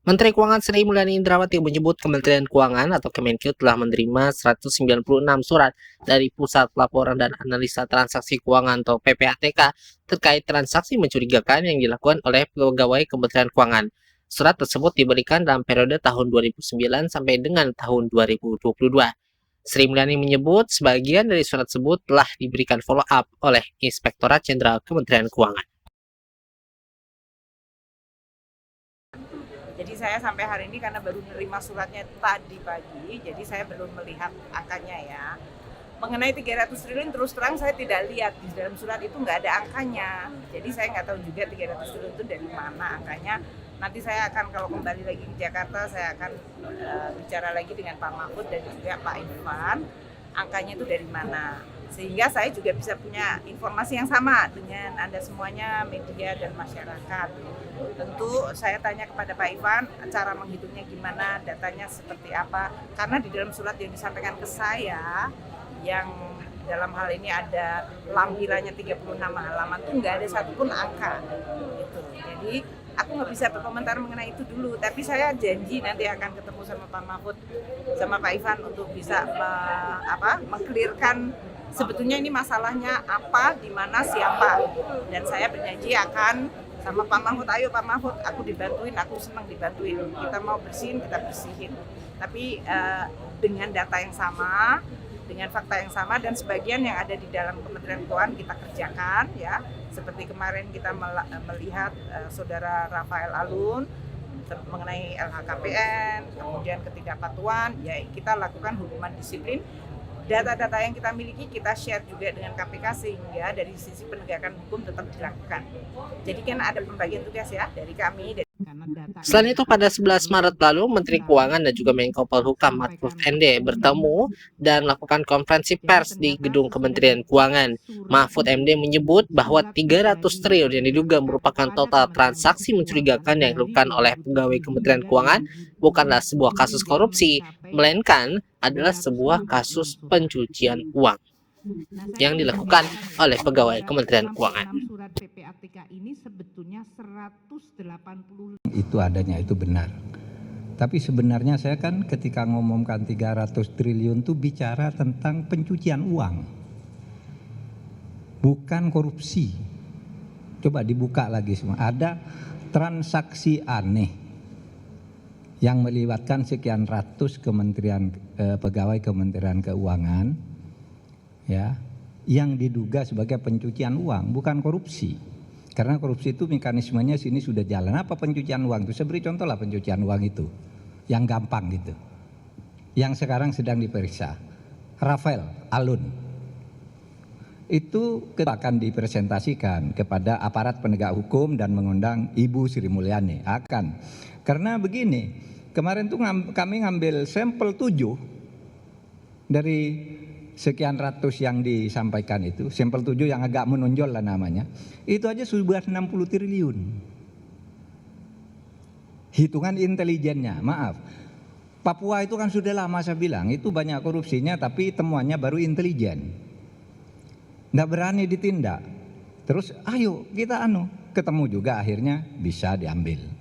Menteri Keuangan Sri Mulyani Indrawati menyebut Kementerian Keuangan atau Kemenkeu telah menerima 196 surat dari Pusat Pelaporan dan Analisa Transaksi Keuangan atau PPATK terkait transaksi mencurigakan yang dilakukan oleh pegawai Kementerian Keuangan. Surat tersebut diberikan dalam periode tahun 2009 sampai dengan tahun 2022. Sri Mulyani menyebut sebagian dari surat tersebut telah diberikan follow up oleh Inspektorat Jenderal Kementerian Keuangan. Jadi saya sampai hari ini karena baru menerima suratnya tadi pagi, jadi saya belum melihat angkanya ya. Mengenai 300 triliun terus terang saya tidak lihat, di dalam surat itu nggak ada angkanya. Jadi saya nggak tahu juga 300 triliun itu dari mana angkanya. Nanti saya akan kalau kembali lagi ke Jakarta, saya akan bicara lagi dengan Pak Mahfud dan juga Pak Irfan, angkanya itu dari mana. Sehingga saya juga bisa punya informasi yang sama dengan Anda semuanya, media dan masyarakat. Tentu saya tanya kepada Pak Ivan, cara menghitungnya gimana, datanya seperti apa. Karena di dalam surat yang disampaikan ke saya, yang dalam hal ini ada lampirannya 36 halaman, itu nggak ada satupun angka. Gitu. Jadi aku nggak bisa berkomentar mengenai itu dulu, tapi saya janji nanti akan ketemu sama Pak Mahfud, sama Pak Ivan untuk bisa mengklirkan sebetulnya ini masalahnya apa, di mana, siapa. Dan saya berjanji akan sama Pak Mahfud, ayo Pak Mahfud, aku dibantuin, aku senang dibantuin. Kita mau bersihin, kita bersihin. Tapi dengan data yang sama, dengan fakta yang sama, dan sebagian yang ada di dalam Kementerian Keuangan kita kerjakan ya. Seperti kemarin kita melihat saudara Rafael Alun mengenai LHKPN, kemudian ketidakpatuhan, ya kita lakukan hukuman disiplin. Data-data yang kita miliki kita share juga dengan KPK sehingga dari sisi penegakan hukum tetap dilakukan. Jadi kan ada pembagian tugas ya dari kami. Selain itu, pada 11 Maret lalu, Menteri Keuangan dan juga Menko Polhukam Mahfud MD bertemu dan melakukan konferensi pers di gedung Kementerian Keuangan. Mahfud MD menyebut bahwa 300 triliun yang diduga merupakan total transaksi mencurigakan yang dilakukan oleh pegawai Kementerian Keuangan bukanlah sebuah kasus korupsi, melainkan adalah sebuah kasus pencucian uang yang dilakukan oleh pegawai Kementerian Keuangan. Surat PPATK ini sebetulnya 180 itu adanya, itu benar. Tapi sebenarnya saya kan ketika ngomongkan 300 triliun itu bicara tentang pencucian uang, bukan korupsi. Coba dibuka lagi semua. Ada transaksi aneh yang melibatkan sekian ratus pegawai Kementerian Keuangan, ya, yang diduga sebagai pencucian uang, bukan korupsi. Karena korupsi itu mekanismenya sini sudah jalan. Apa pencucian uang itu? Saya beri contoh lah pencucian uang itu, yang gampang gitu, yang sekarang sedang diperiksa. Rafael Alun itu akan dipresentasikan kepada aparat penegak hukum dan mengundang Ibu Sri Mulyani akan. Karena begini, kemarin tuh kami ngambil sampel 7 dari sekian ratus yang disampaikan itu, sampel 7 yang agak menonjol lah namanya, itu aja sudah 60 triliun. Hitungan intelijennya, maaf. Papua itu kan sudah lama saya bilang, itu banyak korupsinya tapi temuannya baru intelijen. Nggak berani ditindak. Terus ayo kita ketemu juga akhirnya bisa diambil.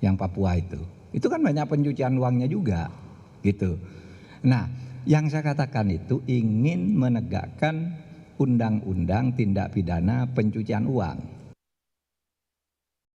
Yang Papua itu. Itu kan banyak pencucian uangnya juga, gitu. Nah, yang saya katakan itu ingin menegakkan undang-undang tindak pidana pencucian uang.